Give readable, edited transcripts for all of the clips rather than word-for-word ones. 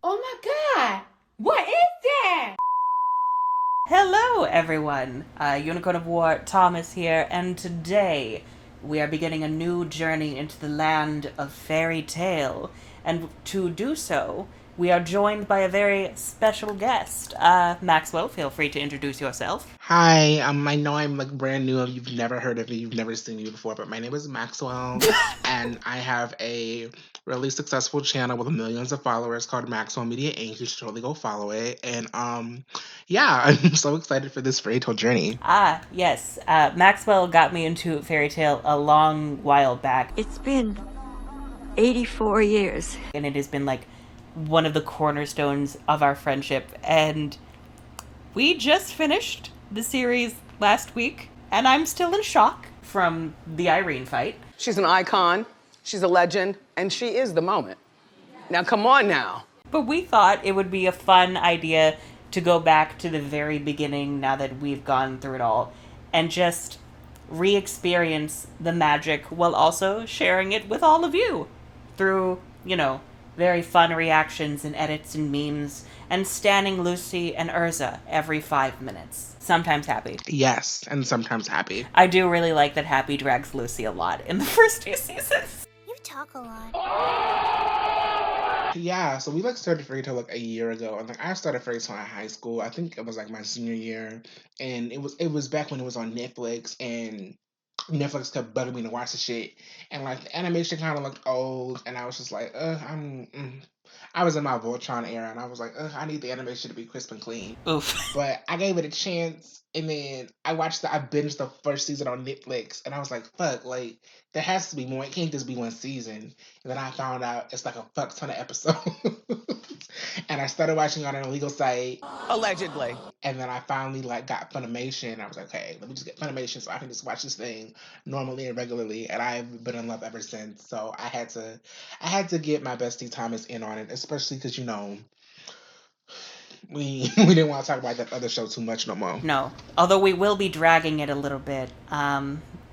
Oh my god! What is that? Hello, everyone. Unicorn of War, Thomas here, and today we are beginning a new journey into the land of fairy tale. And to do so, we are joined by a very special guest. Maxwell, feel free to introduce yourself. Hi, I know I'm like brand new. You've never heard of me. You've never seen me before, but my name is Maxwell, and I have a really successful channel with millions of followers called Maxwell Media Inc. You should totally go follow it. And yeah, I'm so excited for this fairy tale journey. Yes. Maxwell got me into fairy tale a long while back, It's been 84 years. and it has been like one of the cornerstones of our friendship. And we just finished the series last week, and I'm still in shock from the Irene fight. She's an icon, she's a legend, and she is the moment. Now, come on now. But we thought it would be a fun idea to go back to the very beginning now that we've gone through it all and just re-experience the magic while also sharing it with all of you through, very fun reactions and edits and memes and standing Lucy and Urza every 5 minutes. Sometimes Happy. Yes, and sometimes happy. I do really like that Happy drags Lucy a lot in the first 2 seasons. You talk a lot. Yeah, so we like started fairy tale like a year ago, and like I started fairy tale in high school. I think it was like my senior year, and it was back when it was on Netflix, and Netflix kept bugging me to watch the shit, and like the animation kind of looked old, and I was just like, I was in my Voltron era, and I was like, I need the animation to be crisp and clean. Oof. But I gave it a chance, and then I binged the first season on Netflix, and I was like, fuck, like there has to be more. It can't just be one season. And then I found out it's like a fuck ton of episodes, and I started watching on an illegal site. Allegedly. And then I finally like got Funimation. I was like, okay, let me just get Funimation so I can just watch this thing normally and regularly. And I've been in love ever since. So I had to get my bestie Thomas in on it, especially because we we didn't want to talk about that other show too much no more. No. Although we will be dragging it a little bit,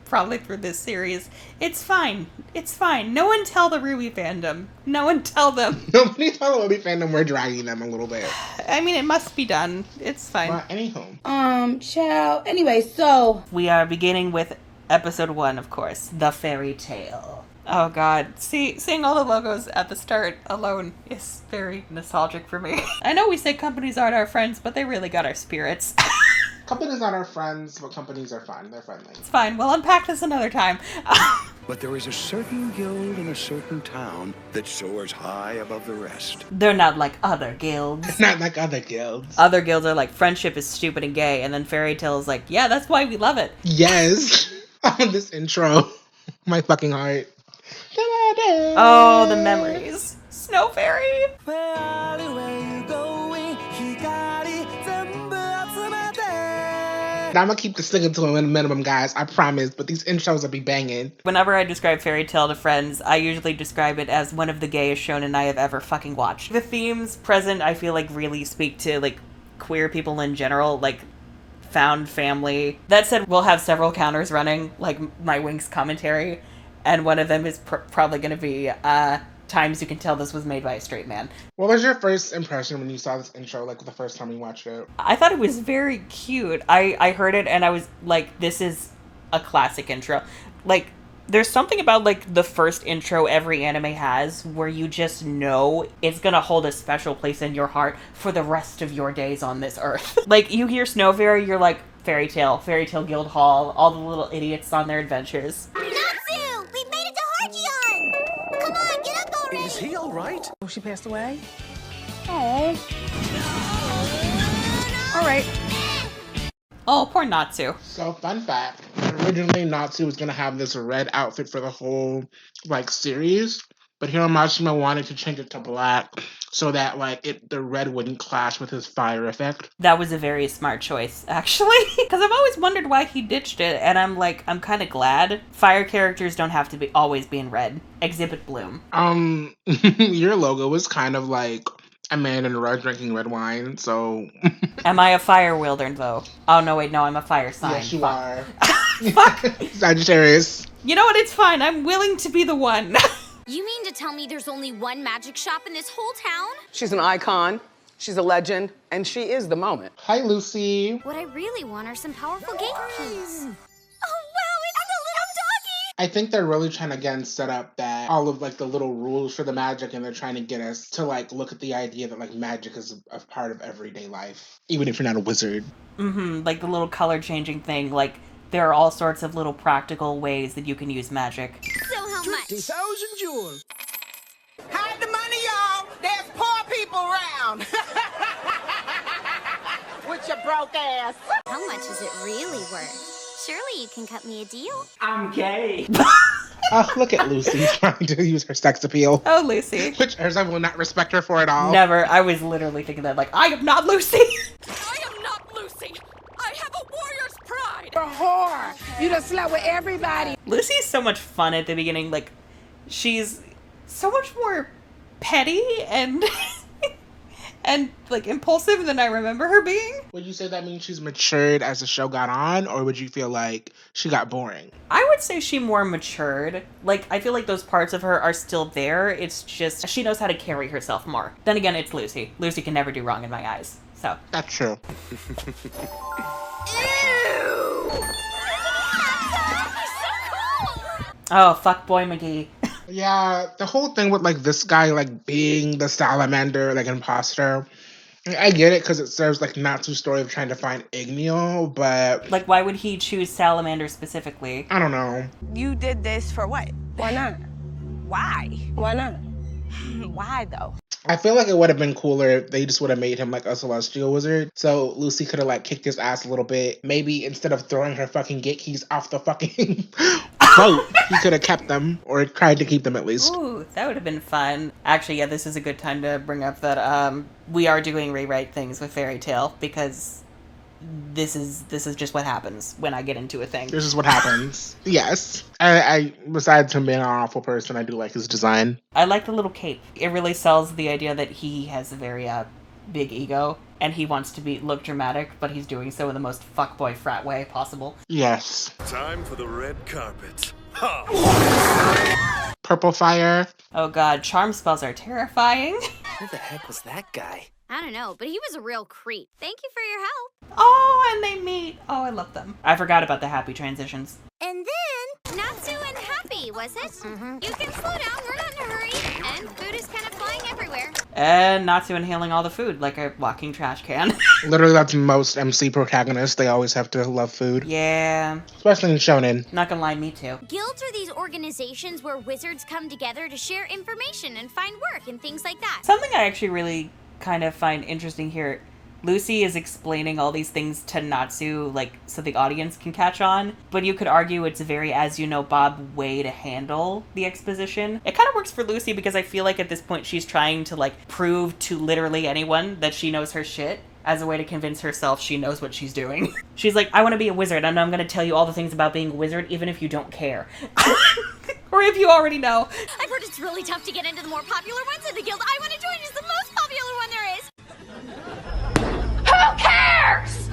probably through this series. It's fine. It's fine. No one tell the Ruby fandom. No one tell them. Nobody told the Ruby fandom we're dragging them a little bit. I mean, it must be done. It's fine. But anywho, Child. Anyway, so We are beginning with episode 1, of course. The Fairy Tale. Oh god. Seeing all the logos at the start alone is very nostalgic for me. I know we say companies aren't our friends, but they really got our spirits. companies aren't our friends, but companies are fun. They're friendly. It's fine. We'll unpack this another time. But there is a certain guild in a certain town that soars high above the rest. They're not like other guilds. Not like other guilds. Other guilds are like, friendship is stupid and gay, and then Fairy Tale is like, yeah, that's why we love it. Yes. On this intro, my fucking heart. Oh, the memories. Snow Fairy. I'm gonna keep the singing to a minimum, guys. I promise. But these intros will be banging. Whenever I describe Fairy Tale to friends, I usually describe it as one of the gayest shonen I have ever fucking watched. The themes present, I feel like, really speak to, like, queer people in general, like, found family. That said, we'll have several counters running, like my Winx commentary, and one of them is probably going to be, times you can tell this was made by a straight man. What was your first impression when you saw this intro, like the first time you watched it? I thought it was very cute. I heard it and I was like, this is a classic intro. Like, there's something about, like, the first intro every anime has where you just know it's gonna hold a special place in your heart for the rest of your days on this earth. Like, you hear Snow Fairy, you're like, Fairy Tale Guild Hall, all the little idiots on their adventures. Natsu! We made it to Harjion! Come on, get up already! Is he all right? Oh, she passed away? oh. All right. Oh, poor Natsu. So, fun fact. Originally, Natsu was gonna have this red outfit for the whole, like, series. But Hiro Mashima wanted to change it to black so that, like, the red wouldn't clash with his fire effect. That was a very smart choice, actually. Because I've always wondered why he ditched it, and I'm kind of glad. Fire characters don't have to always be in red. Exhibit Bloom. Your logo was kind of like a man in red drinking red wine, so... Am I a fire wielder, though? Oh, no, wait, no, I'm a fire sign. Yes, you Fuck. are. Fuck! Sagittarius. You know what? It's fine. I'm willing to be the one. You mean to tell me there's only one magic shop in this whole town? She's an icon, she's a legend, and she is the moment. Hi, Lucy. What I really want are some powerful gate keys. Oh, wow, it's the little doggy! I think they're really trying to, again, set up that all of, like, the little rules for the magic, and they're trying to get us to, like, look at the idea that, like, magic is a part of everyday life, even if you're not a wizard. Mm-hmm, like the little color changing thing, like, there are all sorts of little practical ways that you can use magic. So how much? 50,000 jewels. Hide the money, y'all. There's poor people around. With your broke ass. How much is it really worth? Surely you can cut me a deal. I'm gay. Oh, look at Lucy trying to use her sex appeal. Oh, Lucy. Which Erza will not respect her for at all. Never. I was literally thinking that, like, I am not Lucy! I am not Lucy. I have a warrior's pride. You're a whore. You done slept with everybody. Lucy's so much fun at the beginning. Like, she's so much more petty and and like impulsive than I remember her being. Would you say that means she's matured as the show got on, or would you feel like she got boring? I would say she more matured. Like, I feel like those parts of her are still there. It's just she knows how to carry herself more. Then again, it's Lucy. Lucy can never do wrong in my eyes. So That's true. oh, fuckboy McGee. Yeah, the whole thing with, like, this guy, like, being the salamander, like, imposter. I get it because it serves, like, Natsu's story of trying to find Igneo, but Like, why would he choose salamander specifically? I don't know. You did this for what? Why not? Why? Why not? Why, though? I feel like it would have been cooler if they just would have made him like a celestial wizard. So Lucy could have like kicked his ass a little bit. Maybe instead of throwing her fucking gate keys off the fucking boat, he could have kept them or tried to keep them at least. Ooh, that would have been fun. Actually, yeah, this is a good time to bring up that we are doing rewrite things with Fairy Tale because this is just what happens when I get into a thing. This is what happens. Yes. I besides him being an awful person, I do like his design. I like the little cape. It really sells the idea that he has a very big ego and he wants to look dramatic, but he's doing so in the most fuckboy frat way possible. Yes. Time for the red carpet. Ha! Purple fire. Oh god, charm spells are terrifying. Who the heck was that guy? I don't know, but he was a real creep. Thank you for your help. Oh, and they meet. Oh, I love them. I forgot about the happy transitions. And then, Natsu and Happy, was it? Mm-hmm. You can slow down, we're not in a hurry. And food is kind of flying everywhere. And Natsu inhaling all the food like a walking trash can. Literally, that's most MC protagonists. They always have to love food. Yeah. Especially in shonen. Not gonna lie, me too. Guilds are these organizations where wizards come together to share information and find work and things like that. Something I actually really kind of find interesting here. Lucy is explaining all these things to Natsu, like, so the audience can catch on, but you could argue it's a very as-you-know-Bob way to handle the exposition. It kind of works for Lucy because I feel like at this point she's trying to, like, prove to literally anyone that she knows her shit as a way to convince herself she knows what she's doing. She's like, I want to be a wizard, and I'm going to tell you all the things about being a wizard, even if you don't care. Or if you already know. I've heard it's really tough to get into the more popular ones, and the guild I want to join is the most popular one there is. Who cares?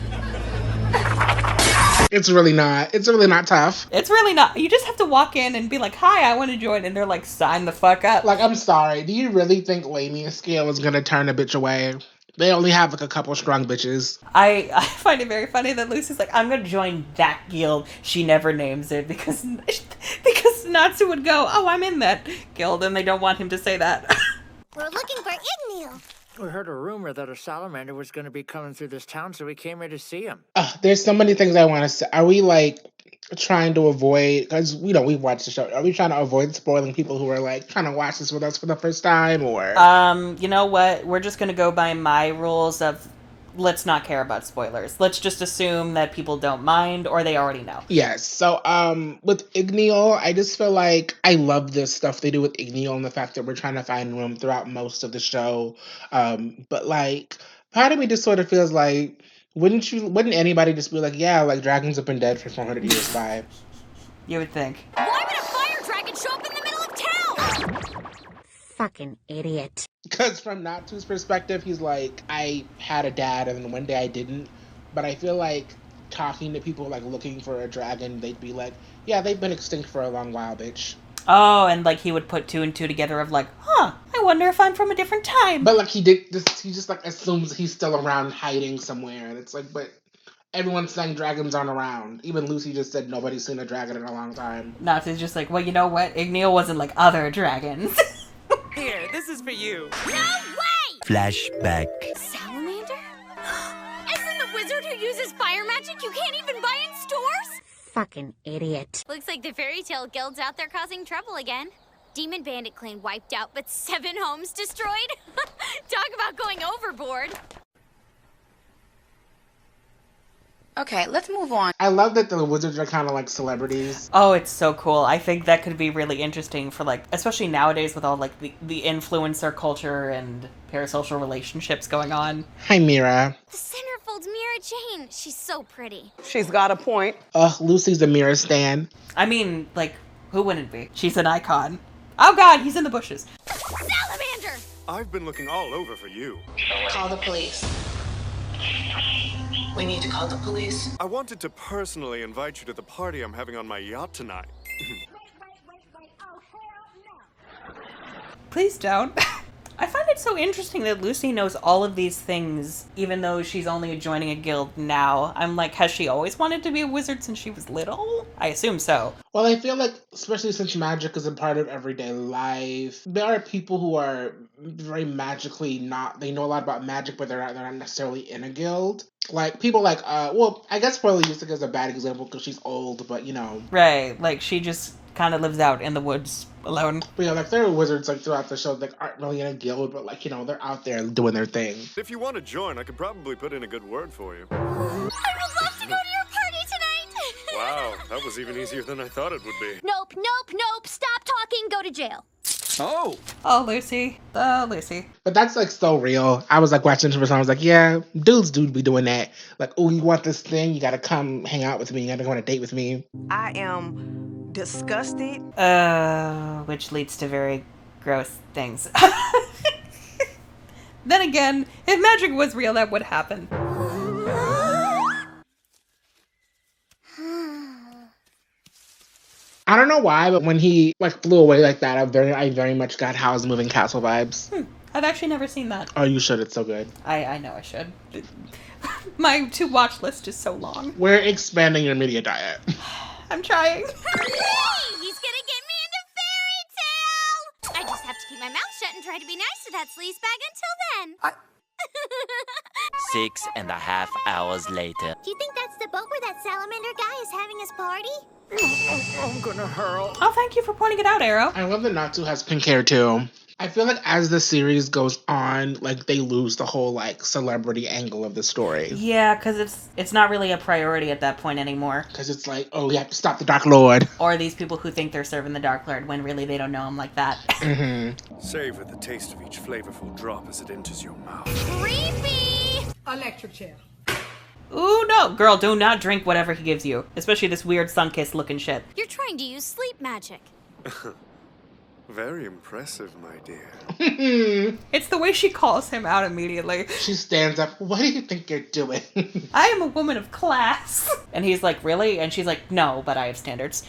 It's really not. It's really not tough. It's really not. You just have to walk in and be like, hi, I want to join. And they're like, sign the fuck up. Like, I'm sorry. Do you really think Lamia Scale is gonna turn a bitch away? They only have like a couple strong bitches. I find it very funny that Lucy's like, I'm gonna join that guild. She never names it because Natsu would go, oh, I'm in that guild, and they don't want him to say that. We're looking for Igneo. We heard a rumor that a salamander was going to be coming through this town, so we came here to see him. There's so many things I want to say. Are we like trying to avoid, because we've watched the show, are we trying to avoid spoiling people who are like trying to watch this with us for the first time, or you know what, we're just gonna go by my rules of let's not care about spoilers. Let's just assume that people don't mind or they already know. Yes. So with Igneo, I just feel like I love this stuff they do with Igneo and the fact that we're trying to find room throughout most of the show, but like part of me just sort of feels like wouldn't anybody just be like, yeah, like dragons have been dead for 400 years, bye. You would think. Why would a fire dragon show up in the middle of town? Fucking idiot. Because from Natsu's perspective, he's like, I had a dad and then one day I didn't. But I feel like talking to people like looking for a dragon, they'd be like, yeah, they've been extinct for a long while, bitch. Oh, and like he would put two and two together of like, huh, I wonder if I'm from a different time. But like he just like assumes he's still around hiding somewhere. And it's like, but everyone's saying dragons aren't around. Even Lucy just said nobody's seen a dragon in a long time. Natsu's just like, well, you know what? Igneel wasn't like other dragons. Here, this is for you. No way! Flashback. Salamander? Isn't the wizard who uses fire magic you can't even buy in stores? Fucking idiot. Looks like the fairy tale guild's out there causing trouble again. Demon Bandit Clan wiped out, but 7 homes destroyed? Talk about going overboard. Okay, let's move on. I love that the wizards are kind of like celebrities. Oh, it's so cool. I think that could be really interesting for like, especially nowadays with all like the influencer culture and parasocial relationships going on. Hi, Mira. The centerfold's Mira Jane. She's so pretty. She's got a point. Ugh, Lucy's a Mira stan. I mean, like, who wouldn't be? She's an icon. Oh god, he's in the bushes. Salamander! I've been looking all over for you. Call the police. We need to call the police. I wanted to personally invite you to the party I'm having on my yacht tonight. Please don't. I find it so interesting that Lucy knows all of these things, even though she's only joining a guild now. I'm like, has she always wanted to be a wizard since she was little? I assume so. Well, I feel like, especially since magic is a part of everyday life, there are people who are very magically they know a lot about magic, but they're not necessarily in a guild. Like, people like, well, I guess Spoiler Yusuke is a bad example because she's old, but, you know. Right, like, she just kind of lives out in the woods alone. But yeah, like, there are wizards, like, throughout the show that aren't really in a guild, but, like, you know, they're out there doing their thing. If you want to join, I could probably put in a good word for you. I would love to go to your party tonight! Wow, that was even easier than I thought it would be. Nope. Stop talking, go to jail. Oh! Oh, Lucy. Oh, Lucy. But that's, like, so real. I was, like, watching it for some, I was like, yeah, dudes do be doing that. Like, oh, you want this thing? You gotta come hang out with me. You gotta go on a date with me. I am disgusted. Which leads to very gross things. Then again, if magic was real, that would happen. I don't know why, but when he, like, flew away like that, I very much got Howl's Moving Castle vibes. I've actually never seen that. Oh, you should. It's so good. I know I should. My to-watch list is so long. We're expanding your media diet. I'm trying. Hooray! He's gonna get me into fairy tale! I just have to keep my mouth shut and try to be nice to that sleazebag until then. 6.5 hours later. Do you think that's the boat where that salamander guy is having his party? I'm gonna hurl. Oh, thank you for pointing it out, Arrow. I love that Natsu has pink hair, too. I feel like as the series goes on, like, they lose the whole, like, celebrity angle of the story. Yeah, because it's not really a priority at that point anymore. Because it's like, oh, we have to stop the Dark Lord. Or these people who think they're serving the Dark Lord when really they don't know him like that. Savor the taste of each flavorful drop as it enters your mouth. Creepy! Electric chair. Ooh, no. Girl, do not drink whatever he gives you. Especially this weird sun-kissed looking shit. You're trying to use sleep magic. Very impressive, my dear. It's the way she calls him out immediately. She stands up. What do you think you're doing? I am a woman of class. And he's like, really? And she's like, no, but I have standards.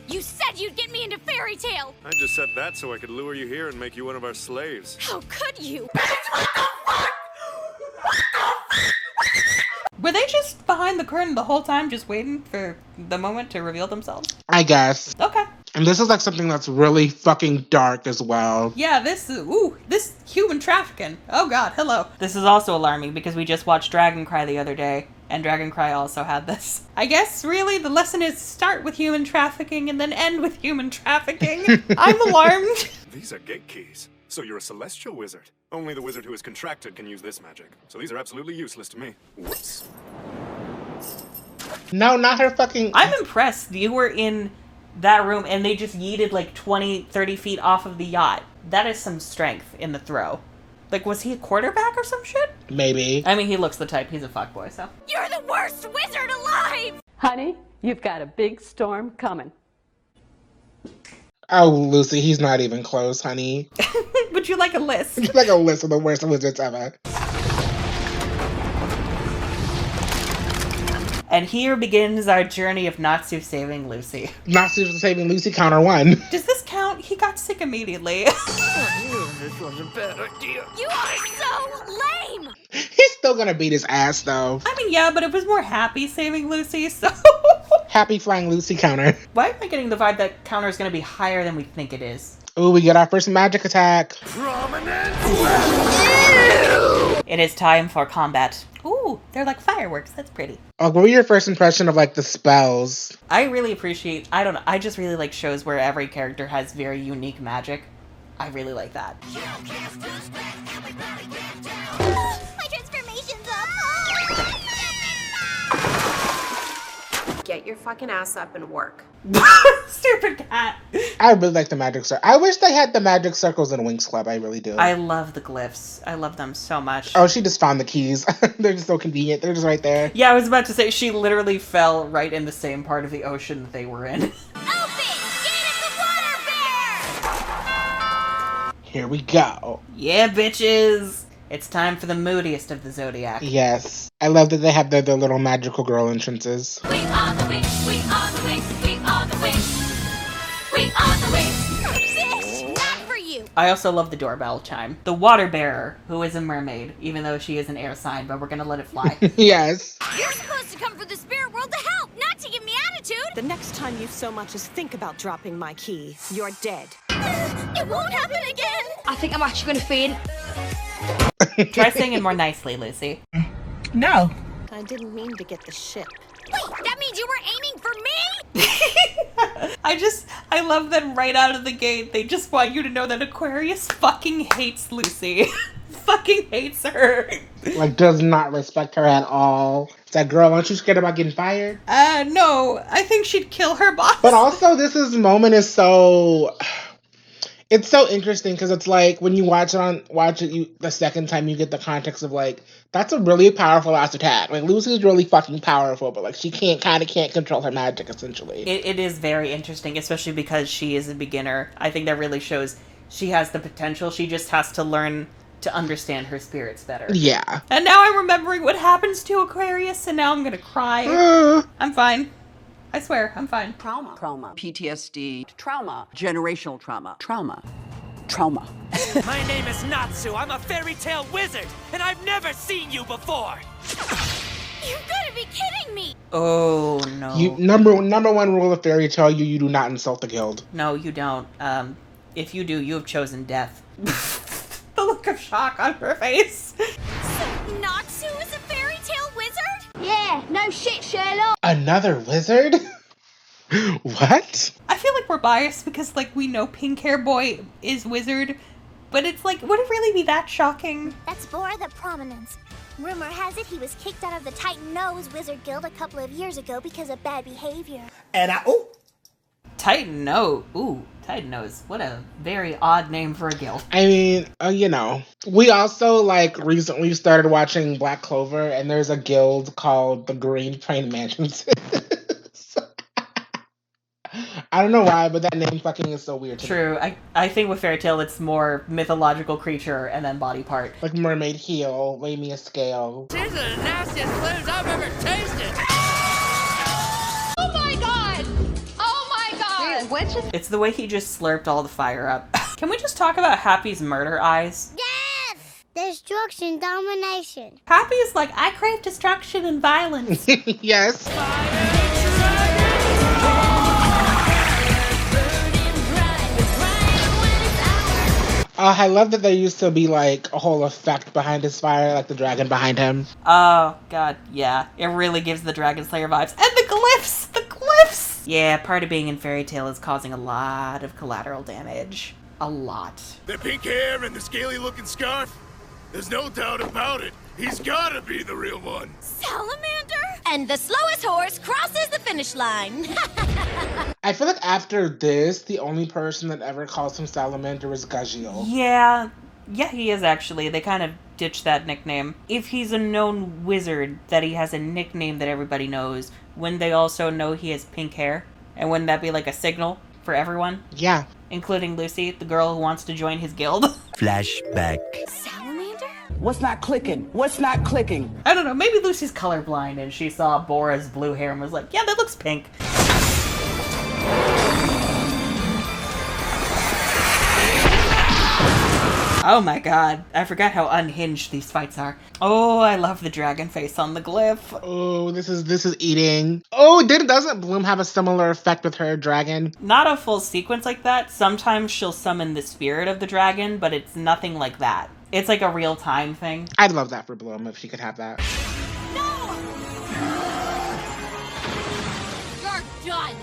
You said you'd get me into fairy tale! I just said that so I could lure you here and make you one of our slaves. How could you? Were they just behind the curtain the whole time, just waiting for the moment to reveal themselves? I guess. Okay. And this is like something that's really fucking dark as well. Yeah, this human trafficking. Oh god, hello. This is also alarming because we just watched Dragon Cry the other day, and Dragon Cry also had this. I guess really the lesson is start with human trafficking and then end with human trafficking. I'm alarmed. These are gate keys. So you're a celestial wizard. Only the wizard who is contracted can use this magic. So these are absolutely useless to me. Whoops. No, not her fucking... I'm impressed. You were in that room and they just yeeted like 20, 30 feet off of the yacht. That is some strength in the throw. Like, was he a quarterback or some shit? Maybe. I mean, he looks the type. He's a fuckboy, so. You're the worst wizard alive! Honey, you've got a big storm coming. Oh, Lucy, he's not even close, honey. Would you like a list? Would you like a list of the worst wizards ever? And here begins our journey of Natsu saving Lucy. Natsu saving Lucy, counter 1. Does this count? He got sick immediately. This was a bad idea. You are so lame! He's still gonna beat his ass, though. I mean, yeah, but it was more Happy saving Lucy, so... Happy flying Lucy counter. Why am I getting the vibe that counter is going to be higher than we think it is? Ooh, we get our first magic attack. Prominence! It is time for combat. Ooh, they're like fireworks. That's pretty. What were your first impression of, like, the spells? I really appreciate... I don't know. I just really like shows where every character has very unique magic. I really like that. My transformation's up! Get your fucking ass up and work. Stupid cat. I really like the magic circle. I wish they had the magic circles in Winx Club. I really do. I love the glyphs. I love them so much. Oh, she just found the keys. They're just so convenient. They're just right there. Yeah, I was about to say, she literally fell right in the same part of the ocean that they were in. Open! Gate of the water bear! Here we go. Yeah, bitches! It's time for the moodiest of the Zodiac. Yes. I love that they have their little magical girl entrances. We are the wings, we are the wings, we are the wings. We are the wings. Fish! Not for you! I also love the doorbell chime. The water bearer, who is a mermaid, even though she is an air sign, but we're gonna let it fly. Yes. You're supposed to come from the spirit world to help, not to give me attitude! The next time you so much as think about dropping my key, you're dead. It won't happen again! I think I'm actually gonna faint. Try saying it more nicely, Lucy. No. I didn't mean to get the ship. Wait, that means you were aiming for me? I love them right out of the gate. They just want you to know that Aquarius fucking hates Lucy. Fucking hates her. Like, does not respect her at all. It's like, girl, aren't you scared about getting fired? No. I think she'd kill her boss. But also, this moment is so... It's so interesting because it's like when you watch it the second time, you get the context of like, that's a really powerful last attack. Like, Lucy's really fucking powerful, but like she can't control her magic essentially. It is very interesting, especially because she is a beginner. I think that really shows she has the potential. She just has to learn to understand her spirits better. Yeah. And now I'm remembering what happens to Aquarius, and now I'm gonna cry. I'm fine. I swear, I'm fine. Trauma, PTSD, trauma, generational trauma, trauma. My name is Natsu. I'm a fairy tale wizard, and I've never seen you before. You've got to be kidding me! Oh, no. Number one rule of fairy tale, you do not insult the guild. No, you don't. If you do, you have chosen death. The look of shock on her face. So Natsu is a fairy tale wizard? Yeah, no shit, Sherlock. Another wizard? What? I feel like we're biased because, like, we know Pink Hair Boy is wizard, but it's like, would it really be that shocking? That's for the prominence. Rumor has it he was kicked out of the Titan Nose Wizard Guild a couple of years ago because of bad behavior. And Titan Nose. Ooh, Titan Nose. What a very odd name for a guild. I mean, we also like recently started watching Black Clover, and there's a guild called the Green Praying Mansions. I don't know why, but that name fucking is so weird to me. True. I think with Fairy Tail, it's more mythological creature and then body part. Like mermaid heel, lay me a scale. These are the nastiest flames I've ever tasted. Oh my god! Oh my god! It's the way he just slurped all the fire up. Can we just talk about Happy's murder eyes? Yes! Destruction, domination. Happy is like, I crave destruction and violence. Yes. I love that there used to be like a whole effect behind his fire, like the dragon behind him. Oh, God, yeah. It really gives the Dragon Slayer vibes. And the glyphs! The glyphs! Yeah, part of being in Fairy Tail is causing a lot of collateral damage. A lot. The pink hair and the scaly-looking scarf? There's no doubt about it. He's gotta be the real one. Salamander? And the slowest horse crosses the finish line. I feel like after this, the only person that ever calls him Salamander is Gajiel. Yeah, he is actually. They kind of ditched that nickname. If he's a known wizard, that he has a nickname that everybody knows, wouldn't they also know he has pink hair? And wouldn't that be like a signal for everyone? Yeah. Including Lucy, the girl who wants to join his guild. Flashback. Salamander? What's not clicking? What's not clicking? I don't know, maybe Lucy's colorblind and she saw Bora's blue hair and was like, yeah, that looks pink. Oh my god, I forgot how unhinged these fights are. Oh, I love the dragon face on the glyph. Oh, this is eating. Oh, doesn't Bloom have a similar effect with her dragon? Not a full sequence like that. Sometimes she'll summon the spirit of the dragon, but it's nothing like that. It's like a real time thing. I'd love that for Bloom if she could have that. No! You're done!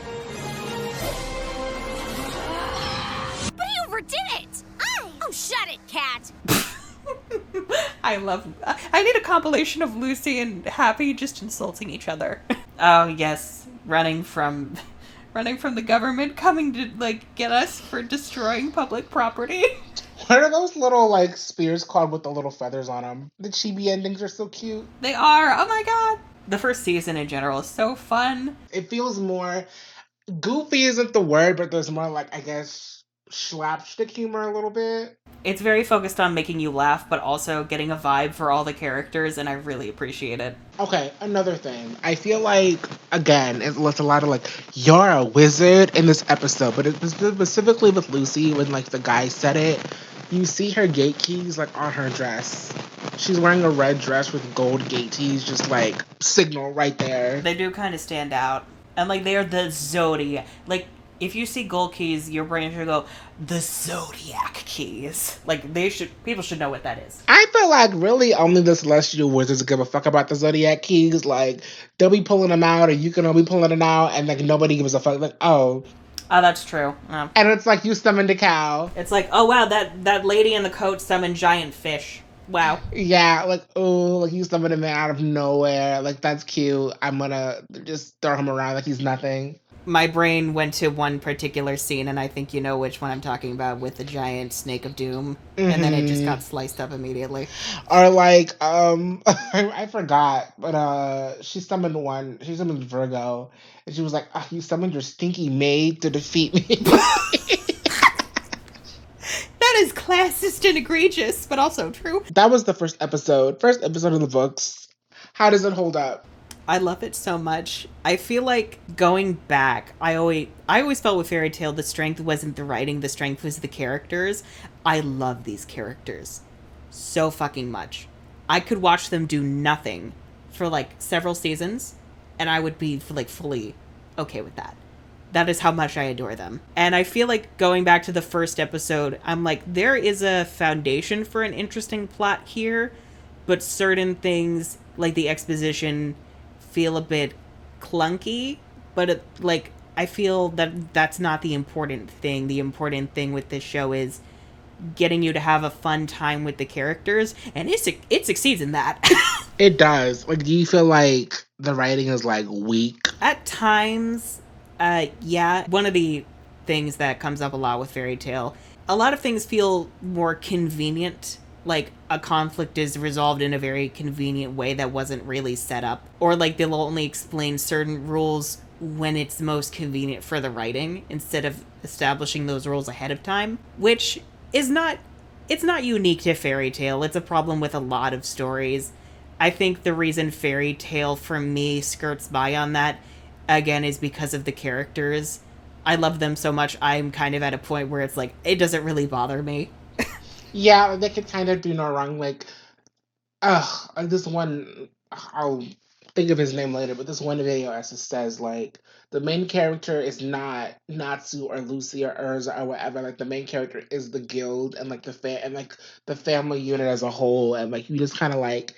But he overdid it! Oh, shut it, cat! I need a compilation of Lucy and Happy just insulting each other. Oh yes, running from the government coming to like get us for destroying public property. What are those little like spears called with the little feathers on them? The chibi endings are so cute. They are. Oh my god. The first season in general is so fun. It feels more goofy isn't the word, but there's more like I guess slapstick humor a little bit. It's very focused on making you laugh, but also getting a vibe for all the characters, and I really appreciate it. Okay, another thing. I feel like, again, it's a lot of like, you're a wizard in this episode, but it's specifically with Lucy, when like the guy said it, you see her gate keys like on her dress. She's wearing a red dress with gold gate keys, just like signal right there. They do kind of stand out. And like, they are the Zodiac. Like, if you see gold keys, your brain should go, the Zodiac keys. Like, people should know what that is. I feel like really only the Celestial Wizards give a fuck about the Zodiac keys. Like, they'll be pulling them out, or you can all be pulling them out, and like nobody gives a fuck. Like, oh. Oh, that's true. Oh. And it's like you summoned a cow. It's like, oh wow, that lady in the coat summoned giant fish. Wow. Yeah, like, oh, like you summoned him out of nowhere. Like, that's cute. I'm gonna just throw him around like he's nothing. My brain went to one particular scene, and I think you know which one I'm talking about, with the giant snake of doom. Mm-hmm. And then it just got sliced up immediately. Or like, I forgot, but she summoned Virgo, and she was like, oh, you summoned your stinky maid to defeat me. That is classist and egregious, but also true. That was the first episode of the books. How does it hold up? I love it so much. I feel like going back, I always felt with Fairy Tail the strength wasn't the writing, the strength was the characters. I love these characters so fucking much. I could watch them do nothing for like several seasons, and I would be like fully okay with that. That is how much I adore them. And I feel like going back to the first episode, I'm like, there is a foundation for an interesting plot here, but certain things, like the exposition, feel a bit clunky, but I feel that that's not the important thing. The important thing with this show is getting you to have a fun time with the characters, and it succeeds in that. It does. Like, do you feel like the writing is like weak? At times, yeah. One of the things that comes up a lot with Fairy Tail, a lot of things feel more convenient. Like, a conflict is resolved in a very convenient way that wasn't really set up. Or, like, they'll only explain certain rules when it's most convenient for the writing, instead of establishing those rules ahead of time. Which is not... It's not unique to Fairy Tail. It's a problem with a lot of stories. I think the reason Fairy Tail, for me, skirts by on that, again, is because of the characters. I love them so much, I'm kind of at a point where it's like, it doesn't really bother me. Yeah, they could kind of do no wrong. Like this one, I'll think of his name later, but this one video as it says, like, the main character is not Natsu or Lucy or Urza or whatever. Like, the main character is the guild and like the family unit as a whole, and like you just kind of like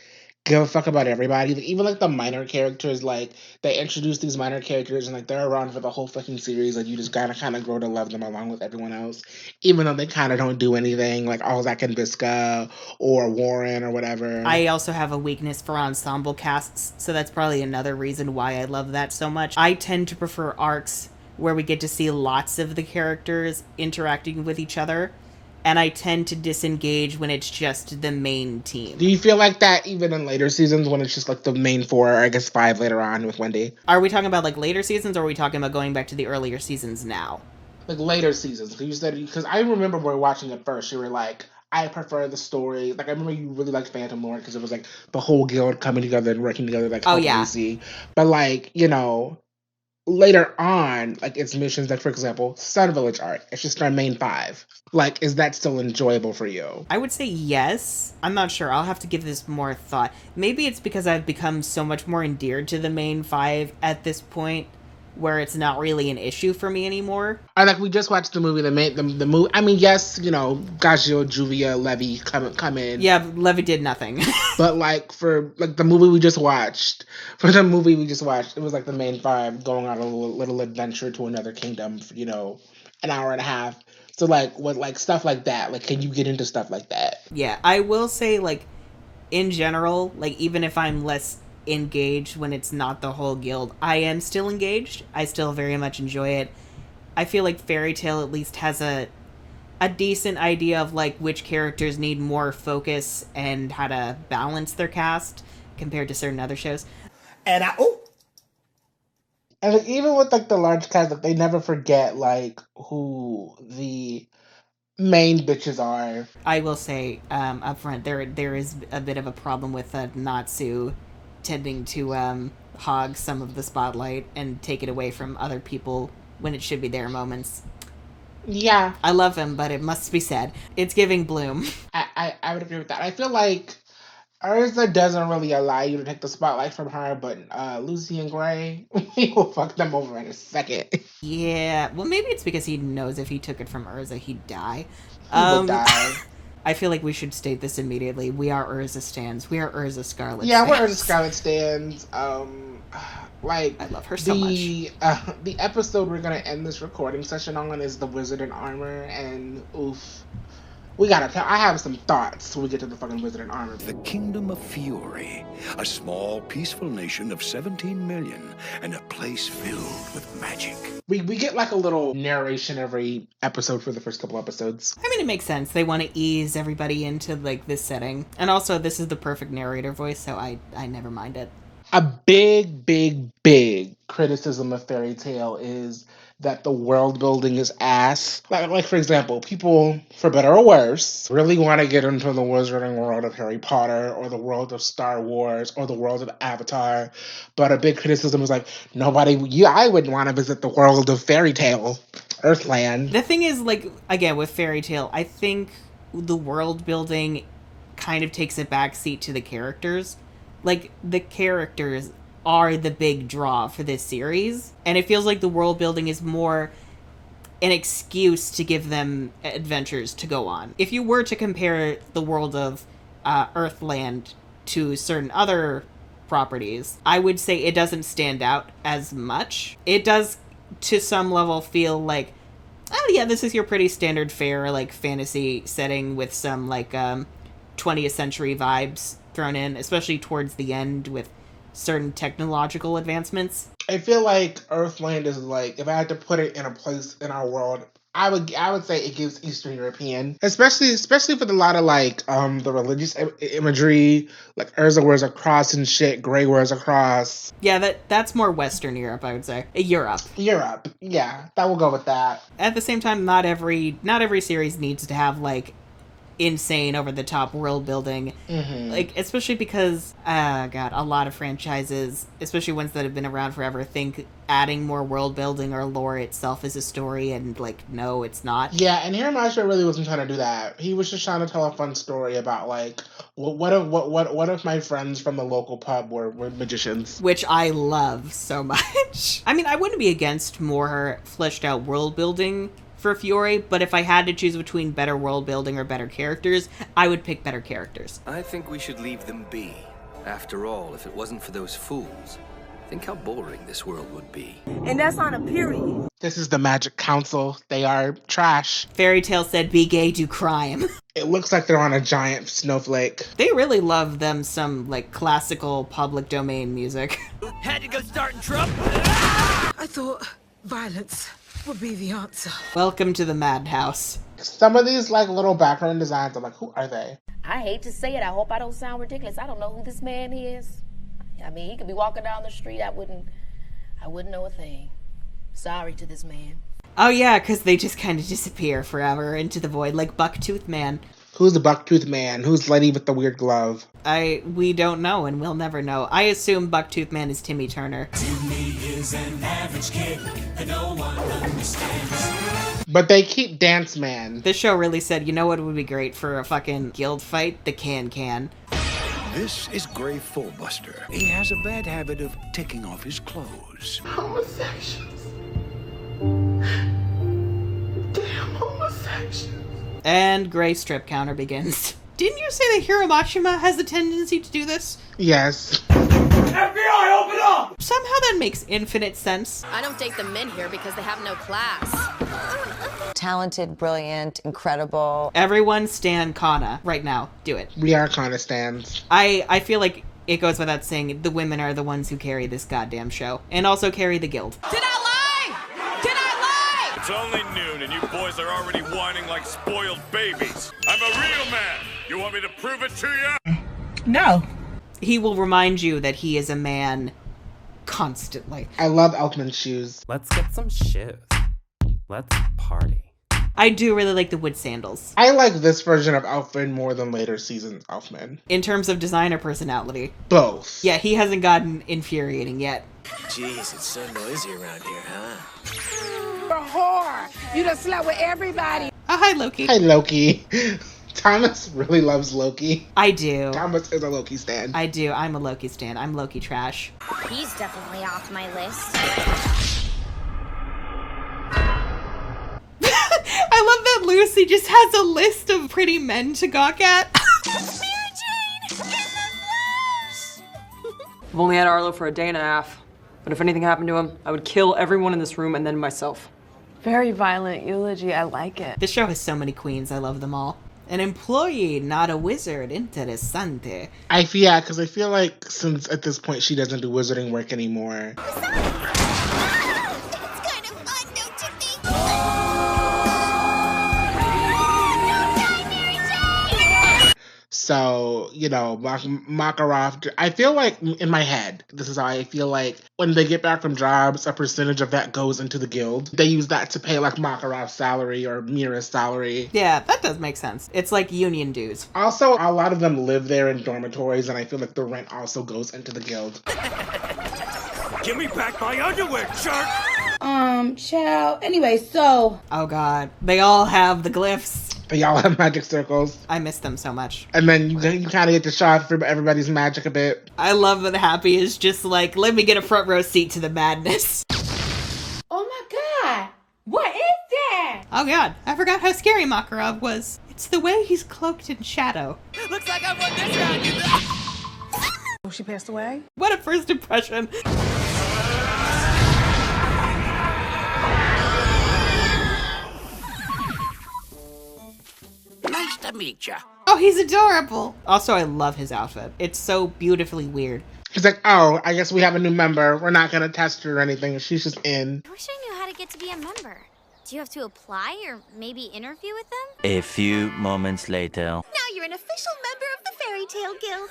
give a fuck about everybody. Like, even like the minor characters, like they introduce these minor characters and like they're around for the whole fucking series. Like, you just gotta kind of grow to love them along with everyone else, even though they kind of don't do anything. Like Alzak and Biska or Warren or whatever. I also have a weakness for ensemble casts, so that's probably another reason why I love that so much. I tend to prefer arcs where we get to see lots of the characters interacting with each other, and I tend to disengage when it's just the main team. Do you feel like that even in later seasons when it's just like the main four, or I guess 5 later on with Wendy? Are we talking about like later seasons, or are we talking about going back to the earlier seasons now? Like later seasons. Because you said, because I remember when we were watching it first, you were like, I prefer the story. Like I remember you really liked Phantom Lord because it was like the whole guild coming together and working together, like Oh, help yeah. Lucy. But like, you know, later on, like its missions, like for example, Sun Village arc, it's just our main 5. Like, is that still enjoyable for you? I would say yes. I'm not sure. I'll have to give this more thought. Maybe it's because I've become so much more endeared to the main 5 at this point, where it's not really an issue for me anymore. Or like we just watched the movie, the movie. I mean, yes, you know, Gagio, Juvia, Levy come in. Yeah, Levy did nothing. But like for like the movie we just watched, it was like the main 5 going on a little adventure to another kingdom for, you know, an hour and a half. So like what like stuff like that. Like, can you get into stuff like that? Yeah, I will say, like, in general, like, even if I'm less engaged when it's not the whole guild, I am still engaged. I still very much enjoy it. I feel like Fairy Tail at least has a decent idea of, like, which characters need more focus and how to balance their cast compared to certain other shows. And like, even with like the large cast, like they never forget like who the main bitches are. I will say up front, there is a bit of a problem with Natsu tending to hog some of the spotlight and take it away from other people when it should be their moments. Yeah. I love him, but it must be said. It's giving Bloom. I would agree with that. I feel like Urza doesn't really allow you to take the spotlight from her, but Lucy and Gray, he will fuck them over in a second. Yeah, well, maybe it's because he knows if he took it from Urza, he'd die. He would die. I feel like we should state this immediately. We are Urza stans. We are Urza Scarlet Yeah, stans. we're Urza Scarlet stans. Like I love her so much. The episode we're gonna end this recording session on is the Wizard in Armor, and oof. I have some thoughts when we get to the fucking Wizard in Armor. The Kingdom of Fury, a small, peaceful nation of 17 million, and a place filled with magic. We get like a little narration every episode for the first couple episodes. I mean, it makes sense. They want to ease everybody into, like, this setting. And also, this is the perfect narrator voice, so I never mind it. A big criticism of Fairy Tail is that the world building is ass. Like for example, people, for better or worse, really want to get into the wizarding world of Harry Potter or the world of Star Wars or the world of Avatar. But a big criticism is like, I wouldn't want to visit the world of Fairy Tail, Earthland. The thing is, like, again, with Fairy Tail, I think the world building kind of takes a backseat to the characters. Like, the characters are the big draw for this series, and it feels like the world building is more an excuse to give them adventures to go on. If you were to compare the world of Earthland to certain other properties, I would say it doesn't stand out as much. It does, to some level, feel like, oh yeah, this is your pretty standard fare, like, fantasy setting with some, like, 20th century vibes thrown in, especially towards the end with certain technological advancements. I feel like Earthland is like, if I had to put it in a place in our world, I would say it gives Eastern European, especially for the lot of like the religious imagery, like Urza wears a cross and shit, Grey wears a cross. Yeah, that's more Western Europe, I would say. Europe, yeah, that will go with that. At the same time, not every series needs to have like insane over the top world building, like, especially because a lot of franchises, especially ones that have been around forever, think adding more world building or lore itself is a story, and like, no, it's not. Yeah, and Hiramashi really wasn't trying to do that. He was just trying to tell a fun story about like, what if my friends from the local pub were magicians, which I love so much. I mean, I wouldn't be against more fleshed out world building for Fiore, but if I had to choose between better world building or better characters, I would pick better characters. I think we should leave them be. After all, if it wasn't for those fools, think how boring this world would be. And that's on a period. This is the Magic Council. They are trash. Fairy Tail said, be gay, do crime. It looks like they're on a giant snowflake. They really love them some, like, classical public domain music. Had to go starting trouble. I thought violence would be the answer. Welcome to the madhouse. Some of these like little background designs, I'm like, who are they? I hate to say it. I hope I don't sound ridiculous. I don't know who this man is. I mean, he could be walking down the street. I wouldn't know a thing. Sorry to this man. Oh yeah, because they just kind of disappear forever into the void, like Bucktooth Man. Who's the Bucktooth Man? Who's Lady with the weird glove? We don't know, and we'll never know. I assume Bucktooth Man is Timmy Turner. Timmy is an average kid that no one understands. But they keep Dance Man. This show really said, you know what would be great for a fucking guild fight? The can. This is Gray Fullbuster. He has a bad habit of taking off his clothes. Homosexuals. Damn homosexuals. And Gray strip counter begins. Didn't you say that Hiromashima has a tendency to do this? Yes. FBI, open up! Somehow that makes infinite sense. I don't date the men here because they have no class. Talented, brilliant, incredible. Everyone stan Kana right now. Do it. We are Kana stans. I feel like it goes without saying the women are the ones who carry this goddamn show. And also carry the guild. Did I lie? Did I lie? It's only noon and you boys are already whining like spoiled babies. I'm a real man. You want me to prove it to you? No. He will remind you that he is a man constantly. I love Elfman's shoes. Let's get some shoes. Let's party. I do really like the wood sandals. I like this version of Elfman more than later seasons Elfman. In terms of designer personality. Both. Yeah, he hasn't gotten infuriating yet. Jeez, it's so noisy around here, huh? You're a whore. You done slept with everybody. Oh, hi, Loki. Hi, Loki. Thomas really loves Loki. I do. Thomas is a Loki stan. I do. I'm a Loki stan. I'm Loki trash. He's definitely off my list. I love that Lucy just has a list of pretty men to gawk at. I've only had Arlo for a day and a half, but if anything happened to him, I would kill everyone in this room and then myself. Very violent eulogy. I like it. This show has so many queens. I love them all. An employee, not a wizard. Interessante. Yeah, because I feel like since at this point she doesn't do wizarding work anymore. So, you know, Makarov, I feel like in my head, this is how I feel like when they get back from jobs, a percentage of that goes into the guild. They use that to pay like Makarov's salary or Mira's salary. Yeah, that does make sense. It's like union dues. Also, a lot of them live there in dormitories, and I feel like the rent also goes into the guild. Give me back my underwear, jerk! Child. Anyway, so. Oh god. They all have the glyphs. They all have magic circles. I miss them so much. And then you kind of get to show off everybody's magic a bit. I love that Happy is just like, let me get a front row seat to the madness. Oh my god. What is that? Oh god. I forgot how scary Makarov was. It's the way he's cloaked in shadow. Looks like I won this round. Oh, she passed away? What a first impression. Nice to meet ya. Oh, he's adorable. Also, I love his outfit. It's so beautifully weird. He's like, oh, I guess we have a new member. We're not going to test her or anything. She's just in. I wish I knew how to get to be a member. Do you have to apply or maybe interview with them? A few moments later. Now you're an official member of the Fairy Tale Guild.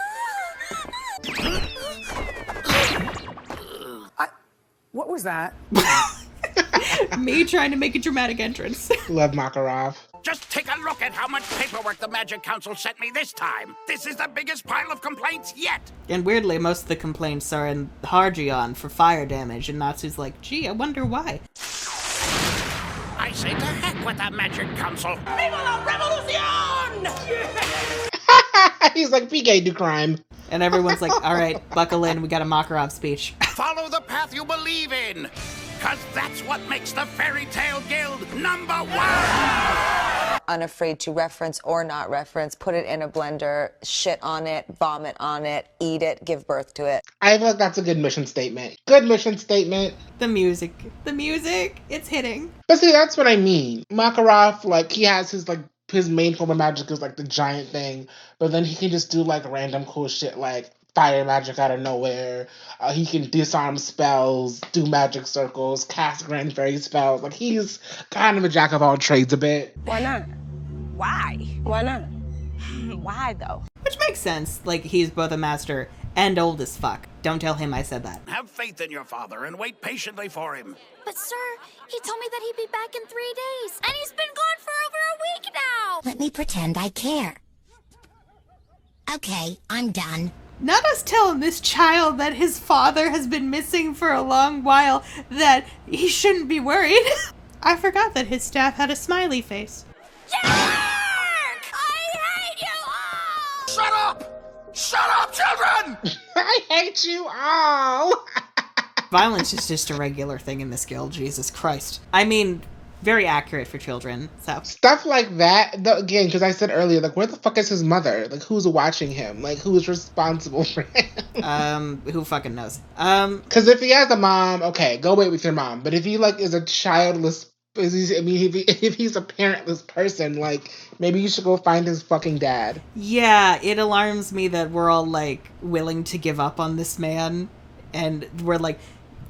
What was that? Me trying to make a dramatic entrance. Love Makarov. Just take a look at how much paperwork the Magic Council sent me this time. This is the biggest pile of complaints yet. And weirdly, most of the complaints are in Hargion for fire damage, and Natsu's like, gee, I wonder why. I say to heck with the Magic Council. Viva la revolution! He's like, PK, do crime. And everyone's like, all right, buckle in, we got a Makarov speech. Follow the path you believe in, because that's what makes the Fairy Tale Guild #1! Unafraid to reference or not reference, put it in a blender, shit on it, vomit on it, eat it, give birth to it. I feel like that's a good mission statement. Good mission statement. The music, it's hitting. But see, that's what I mean. Makarov, like, he has his main form of magic is like the giant thing, but then he can just do like random cool shit like fire magic out of nowhere. He can disarm spells, do magic circles, cast grand fairy spells. Like, he's kind of a jack of all trades a bit. Why not? Why? Why not? Why though? Which makes sense. Like, he's both a master and old as fuck. Don't tell him I said that. Have faith in your father and wait patiently for him. But sir, he told me that he'd be back in 3 days, and he's been gone for over a week now. Let me pretend I care. Okay, I'm done. Not us telling this child that his father has been missing for a long while that he shouldn't be worried. I forgot that his staff had a smiley face. Jerk! I hate you all! Shut up! Shut up, children! I hate you all! Violence is just a regular thing in this guild, Jesus Christ. I mean, very accurate for children, so. Stuff like that, though, again, because I said earlier, like, where the fuck is his mother? Like, who's watching him? Like, who's responsible for him? Who fucking knows? Because if he has a mom, okay, go wait with your mom. But if he, like, is a childless, if he's a parentless person, like, maybe you should go find his fucking dad. Yeah, it alarms me that we're all, like, willing to give up on this man. And we're like,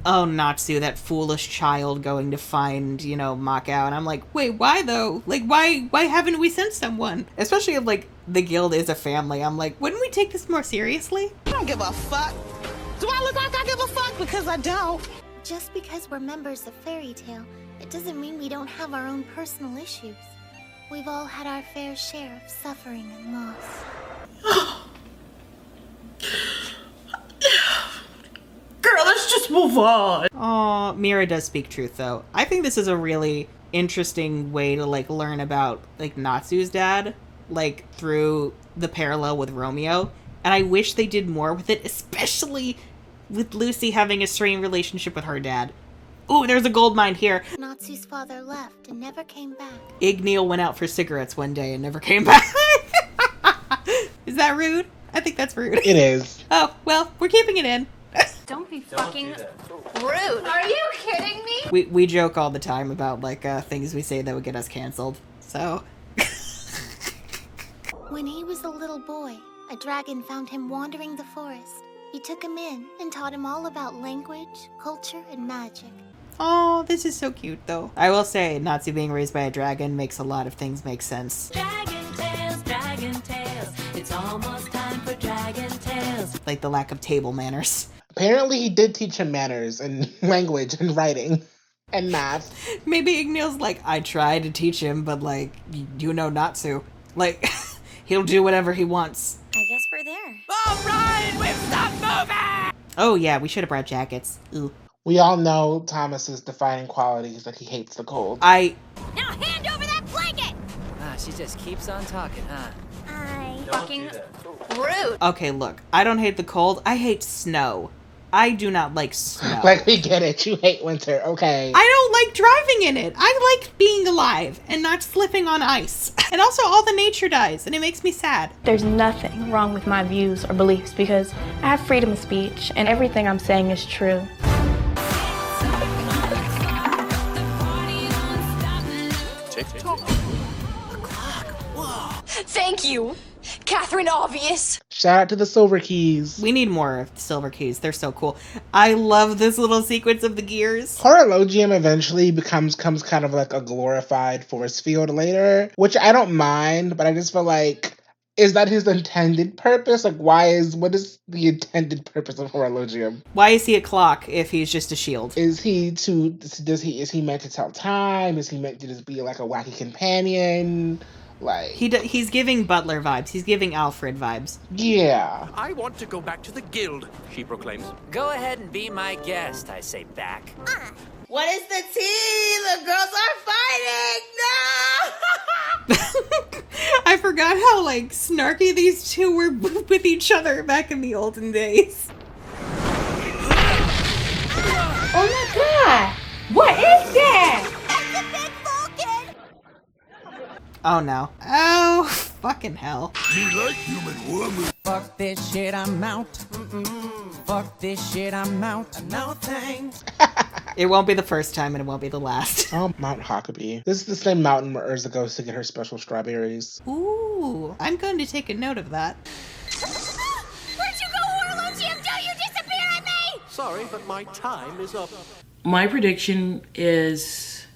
oh, Natsu, that foolish child going to find, you know, Makao. And I'm like, wait, why though? Like, why haven't we sent someone? Especially if, like, the guild is a family. I'm like, wouldn't we take this more seriously? I don't give a fuck. Do I look like I give a fuck? Because I don't. Just because we're members of Fairy Tale, it doesn't mean we don't have our own personal issues. We've all had our fair share of suffering and loss. Girl, let's just move on. Aw, Mira does speak truth, though. I think this is a really interesting way to, like, learn about, like, Natsu's dad, like, through the parallel with Romeo. And I wish they did more with it, especially with Lucy having a strained relationship with her dad. Ooh, there's a gold mine here. Natsu's father left and never came back. Igneal went out for cigarettes one day and never came back. Is that rude? I think that's rude. It is. Oh, well, we're keeping it in. Don't be fucking rude. Are you kidding me? We joke all the time about, like, things we say that would get us canceled, so. When he was a little boy, a dragon found him wandering the forest. He took him in and taught him all about language, culture, and magic. Oh, this is so cute, though. I will say, Natsu being raised by a dragon makes a lot of things make sense. Dragon tales, it's almost time for dragon tales. Like the lack of table manners. Apparently he did teach him manners and language and writing and math. Maybe Igneal's like, I tried to teach him, but, like, you know Natsu. Like, he'll do whatever he wants. I guess we're there. All right, we've stopped moving! Oh yeah, we should have brought jackets. Ooh. We all know Thomas's defining qualities, that he hates the cold. Now hand over that blanket! Ah, she just keeps on talking, huh? Fucking rude. Okay, look, I don't hate the cold, I hate snow. I do not like snow. Like, we get it, you hate winter, okay. I don't like driving in it. I like being alive and not slipping on ice. And also all the nature dies and it makes me sad. There's nothing wrong with my views or beliefs because I have freedom of speech and everything I'm saying is true. TikTok. Thank you, Catherine Obvious. Shout out to the Silver Keys. We need more of the Silver Keys. They're so cool. I love this little sequence of the gears. Horologium eventually comes kind of like a glorified force field later, which I don't mind, but I just feel like, is that his intended purpose? Like, what is the intended purpose of Horologium? Why is he a clock if he's just a shield? Is he meant to tell time? Is he meant to just be like a wacky companion? Like, he's giving Butler vibes. He's giving Alfred vibes. Yeah. I want to go back to the guild, she proclaims. Go ahead and be my guest, I say back. What is the tea? The girls are fighting! No! I forgot how, like, snarky these two were with each other back in the olden days. Oh my god! What is that? Oh no. Oh, fucking hell. You like human woman? Fuck this shit, I'm out. Fuck this shit, I'm out. No thanks. It won't be the first time and it won't be the last. Oh, Mount Huckabee. This is the same mountain where Urza goes to get her special strawberries. Ooh, I'm going to take a note of that. Where'd you go, Horologium? Don't you disappear at me! Sorry, but my time is up. My prediction is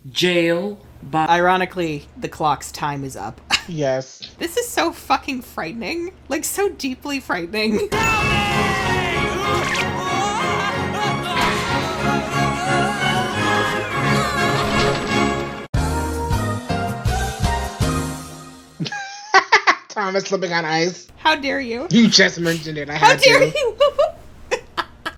jail. But ironically, the clock's time is up. Yes. This is so fucking frightening. Like, so deeply frightening. Thomas slipping on ice. How dare you? You just mentioned it. How dare you?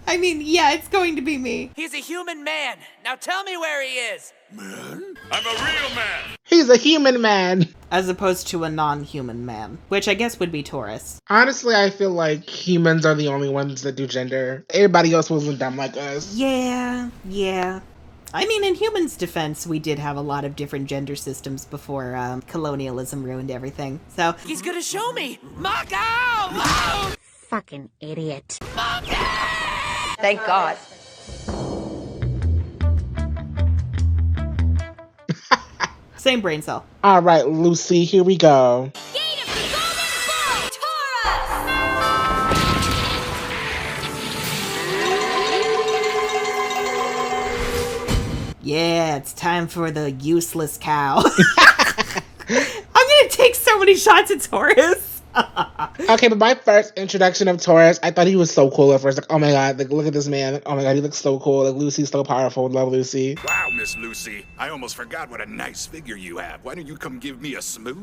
I mean, yeah, it's going to be me. He's a human man. Now tell me where he is. Man? I'm a real man. He's a human man. As opposed to a non-human man, which I guess would be Taurus. Honestly, I feel like humans are the only ones that do gender. Everybody else wasn't dumb like us. Yeah. I mean, in humans' defense, we did have a lot of different gender systems before colonialism ruined everything. So He's gonna show me. Macau! Fucking idiot. Thank God. same brain cell. All right, Lucy, here we go. Yeah, it's time for the useless cow. I'm gonna take so many shots at Taurus. Okay, but my first introduction of Taurus, I thought he was so cool at first. Like, oh my god, like, look at this man. Like, oh my god, he looks so cool. Like, Lucy's so powerful. Love Lucy. Wow, Miss Lucy. I almost forgot what a nice figure you have. Why don't you come give me a smooch?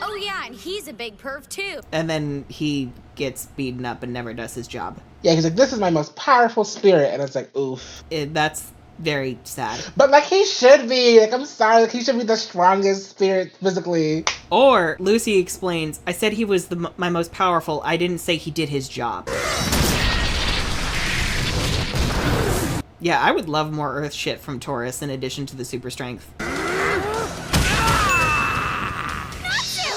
Oh yeah, and he's a big perv too. And then he gets beaten up and never does his job. Yeah, he's like, this is my most powerful spirit. And it's like, oof. That's very sad. But, like, he should be. Like, I'm sorry. Like, he should be the strongest spirit physically. Or, Lucy explains, I said he was my most powerful. I didn't say he did his job. Yeah, I would love more Earth shit from Taurus in addition to the super strength.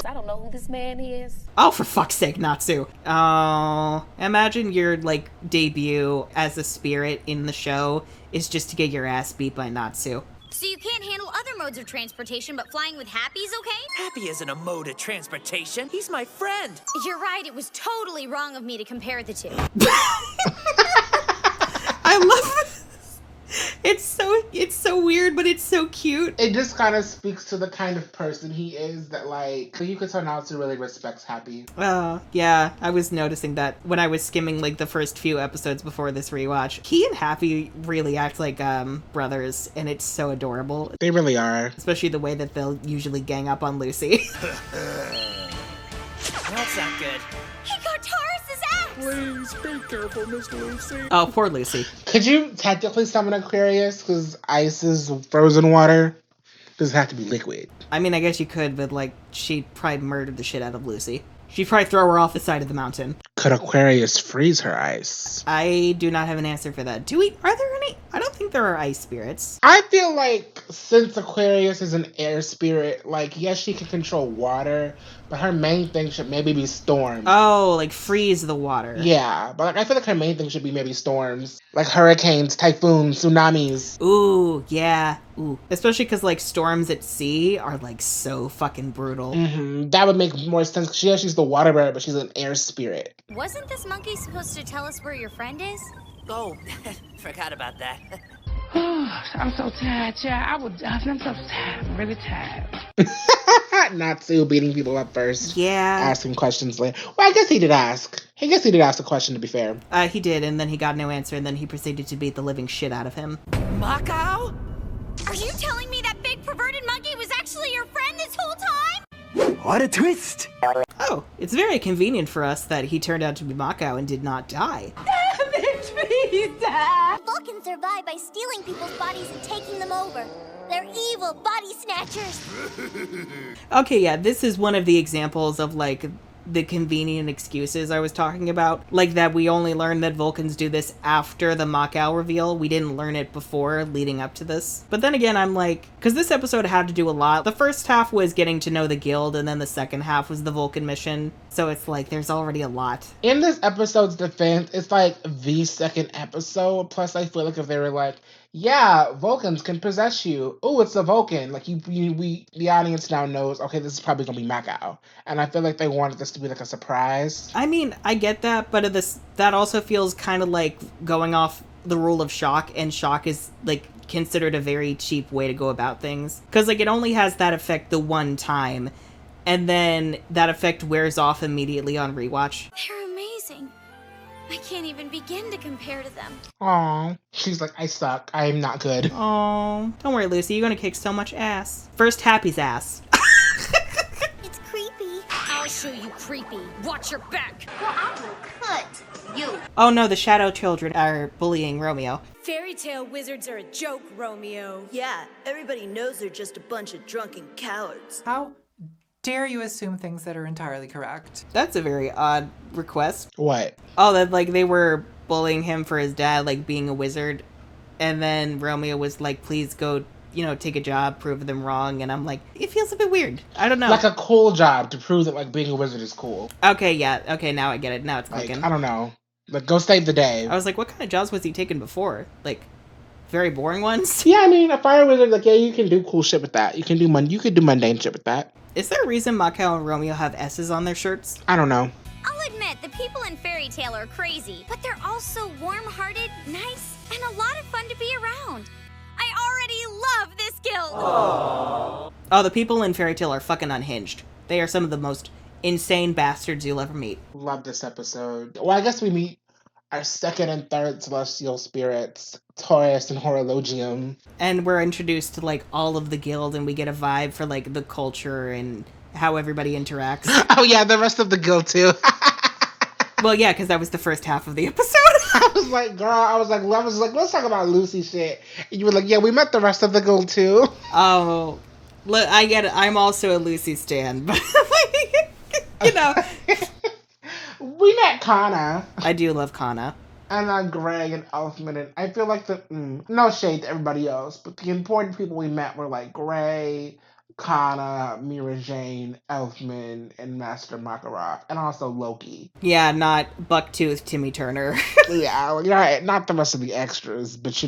I don't know who this man is. Oh, for fuck's sake, Natsu. Oh, imagine your, like, debut as a spirit in the show is just to get your ass beat by Natsu. So you can't handle other modes of transportation, but flying with Happy's okay? Happy isn't a mode of transportation. He's my friend. You're right, it was totally wrong of me to compare the two. I love this. It's so weird, but it's so cute. It just kind of speaks to the kind of person he is that, like, you could tell Natsu really respects Happy. Yeah, I was noticing that when I was skimming, like, the first few episodes before this rewatch. He and Happy really act like, brothers, and it's so adorable. They really are. Especially the way that they'll usually gang up on Lucy. That's not good. He got Taurus's axe! Please be careful, Miss Lucy. Oh, poor Lucy. Could you technically summon Aquarius? Because ice is frozen water. Does it have to be liquid? I mean, I guess you could, but, like, she'd probably murder the shit out of Lucy. She'd probably throw her off the side of the mountain. Could Aquarius freeze her ice? I do not have an answer for that. Are there any? I don't think there are ice spirits. I feel like since Aquarius is an air spirit, like, yes, she can control water, but her main thing should maybe be storms. Oh, like freeze the water. Yeah, but like, I feel like her main thing should be maybe storms. Like hurricanes, typhoons, tsunamis. Ooh, yeah. Ooh. Especially because, like, storms at sea are, like, so fucking brutal. Mm-hmm. That would make more sense. She's the water bird, but she's an air spirit. Wasn't this monkey supposed to tell us where your friend is? Oh, forgot about that. I'm so tired, yeah. I'm so tired. I'm really tired. Natsu beating people up first. Yeah. Asking questions later. Well, I guess he did ask. I guess he did ask a question, to be fair. He did, and then he got no answer, and then he proceeded to beat the living shit out of him. Macau? Are you telling me that big perverted monkey was actually your friend this whole time? What a twist! Oh, it's very convenient for us that he turned out to be Macau and did not die. Vulcans survive by stealing people's bodies and taking them over. They're evil body snatchers. Okay, yeah, this is one of the examples of, like, the convenient excuses I was talking about. Like, that we only learned that Vulcans do this after the Macau reveal. We didn't learn it before, leading up to this. But then again, I'm like, because this episode had to do a lot. The first half was getting to know the guild, and then the second half was the Vulcan mission. So it's like, there's already a lot. In this episode's defense, it's like the second episode. Plus, I feel like if they were like, yeah, Vulcans can possess you. Oh, it's a Vulcan. Like, the audience now knows, okay, this is probably going to be Macau. And I feel like they wanted this to be like a surprise. I mean, I get that, but that also feels kind of like going off the rule of shock, and shock is, like, considered a very cheap way to go about things. Because, like, it only has that effect the one time, and then that effect wears off immediately on rewatch. They're amazing. I can't even begin to compare to them. Aw. She's like, I suck. I am not good. Oh, don't worry, Lucy. You're gonna kick so much ass. First, Happy's ass. It's creepy. I'll show you creepy. Watch your back. Well, I will cut you. Oh no, the Shadow Children are bullying Romeo. Fairy tale wizards are a joke, Romeo. Yeah, everybody knows they're just a bunch of drunken cowards. How dare you assume things that are entirely correct? That's a very odd request. What? Oh, that like they were bullying him for his dad, like being a wizard, and then Romeo was like, "Please go, take a job, prove them wrong." And I'm like, it feels a bit weird. I don't know. Like a cool job to prove that like being a wizard is cool. Okay, yeah, okay, now I get it. Now it's Like, clicking. I don't know. Like, go save the day. I was like, what kind of jobs was he taking before? Like, very boring ones? Yeah, I mean, a fire wizard, like, yeah, you can do cool shit with that. You can do mundane shit with that. Is there a reason Macao and Romeo have S's on their shirts? I don't know. I'll admit, the people in Fairy Tale are crazy, but they're also warm-hearted, nice, and a lot of fun to be around. I already love this guild! Oh, the people in Fairy Tale are fucking unhinged. They are some of the most insane bastards you'll ever meet. Love this episode. Well, I guess we meet our second and third celestial spirits, Taurus and Horologium. And we're introduced to, like, all of the guild, and we get a vibe for, like, the culture and how everybody interacts. Oh, yeah, the rest of the guild, too. Well, yeah, because that was the first half of the episode. I was like, let's talk about Lucy shit. And you were like, yeah, we met the rest of the guild, too. Oh, look, I get it. I'm also a Lucy stan, but, We met Kana. I do love Kana. And Greg and Elfman, and I feel like no shade to everybody else, but the important people we met were like Gray, Kana, Mira Jane, Elfman, and Master Makarov, and also Loki. Yeah, not Bucktooth Timmy Turner. Yeah, right, not the rest of the extras, but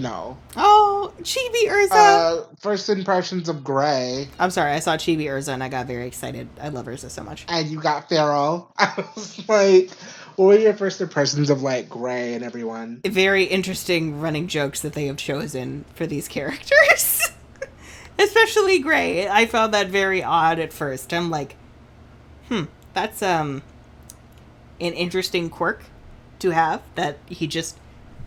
Oh, Chibi Urza! First impressions of Gray. I'm sorry, I saw Chibi Urza and I got very excited. I love Urza so much. And you got Pharaoh. I was like, what were your first impressions of, like, Gray and everyone? Very interesting running jokes that they have chosen for these characters. Especially Gray. I found that very odd at first. I'm like, that's an interesting quirk to have, that he just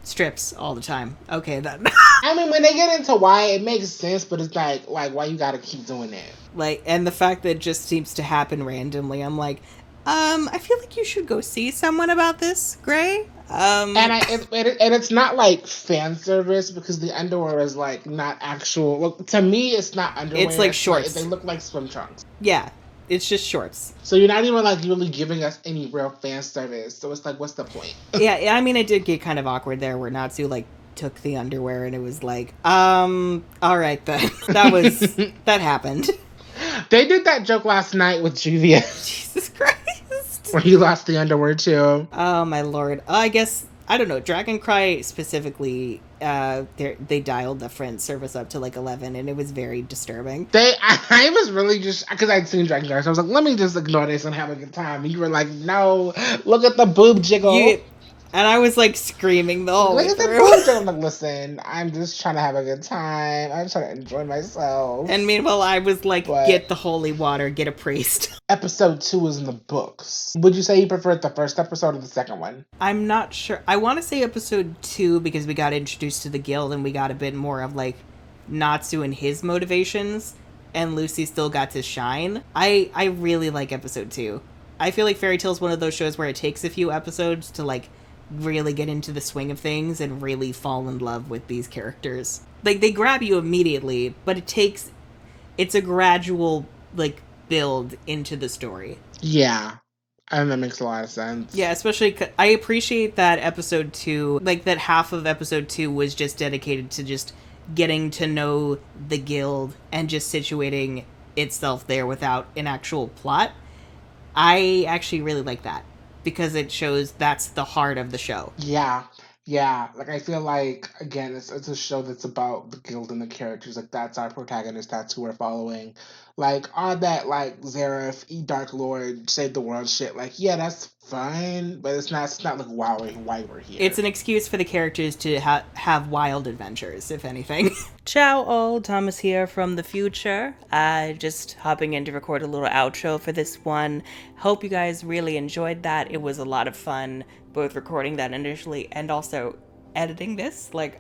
strips all the time. Okay, then. I mean, when they get into why, it makes sense, but it's like why you gotta keep doing that? Like, and the fact that it just seems to happen randomly, I'm like, I feel like you should go see someone about this, Gray. And it's not like fan service, because the underwear is like not actual. Look, to me, it's not underwear. It's like shorts. They look like swim trunks. Yeah, it's just shorts. So you're not even like really giving us any real fan service. So it's like, what's the point? Yeah, I mean, it did get kind of awkward there, where Natsu like took the underwear, and it was like, all right then, that happened. They did that joke last night with Juvia. Jesus Christ. Where he lost the underwear too. Oh my lord. I guess, I don't know, Dragon Cry specifically, they dialed the friend service up to like 11, and it was very disturbing. I was really just, because I'd seen Dragon Cry, so I was like, let me just ignore this and have a good time. And you were like, no, look at the boob jiggle. And I was like screaming the whole way through. I'm like, listen, I'm just trying to have a good time. I'm trying to enjoy myself. And meanwhile, I was like, get the holy water, get a priest. Episode 2 is in the books. Would you say you preferred the first episode or the second one? I'm not sure. I want to say episode 2, because we got introduced to the guild and we got a bit more of like Natsu and his motivations, and Lucy still got to shine. I really like episode 2. I feel like Fairy Tail is one of those shows where it takes a few episodes to like really get into the swing of things and really fall in love with these characters. Like, they grab you immediately, but it's a gradual like build into the story. Yeah, and that makes a lot of sense. Yeah, especially I appreciate that episode 2, like that half of episode 2 was just dedicated to just getting to know the guild and just situating itself there without an actual plot. I actually really like that, because it shows that's the heart of the show. Yeah. Like, I feel like, again, it's a show that's about the guild and the characters. Like, that's our protagonist. That's who we're following. Like, all that, like, Zareth, Dark Lord, save the world shit. Like, yeah, that's fun, but it's not like why we're here. It's an excuse for the characters to have wild adventures, if anything. Ciao all, Thomas here from the future. Just hopping in to record a little outro for this one. Hope you guys really enjoyed that. It was a lot of fun, both recording that initially and also editing this. Like,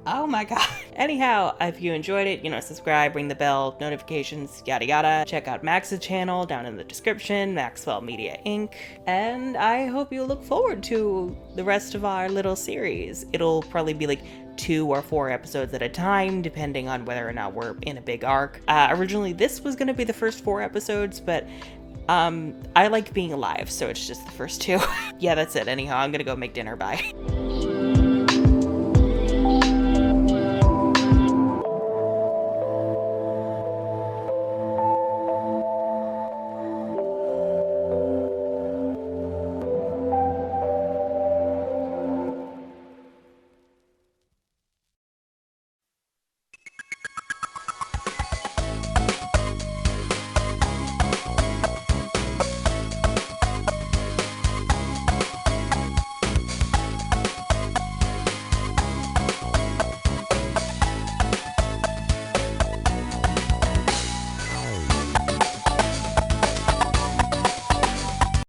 oh my god. Anyhow, if you enjoyed it, subscribe, ring the bell, notifications, yada yada. Check out Max's channel down in the description, Maxwell Media Inc. And I hope you look forward to the rest of our little series. It'll probably be like 2 or 4 episodes at a time, depending on whether or not we're in a big arc. Originally, this was going to be the first 4 episodes, but I like being alive, so it's just the first 2. Yeah, that's it. Anyhow, I'm gonna go make dinner. Bye.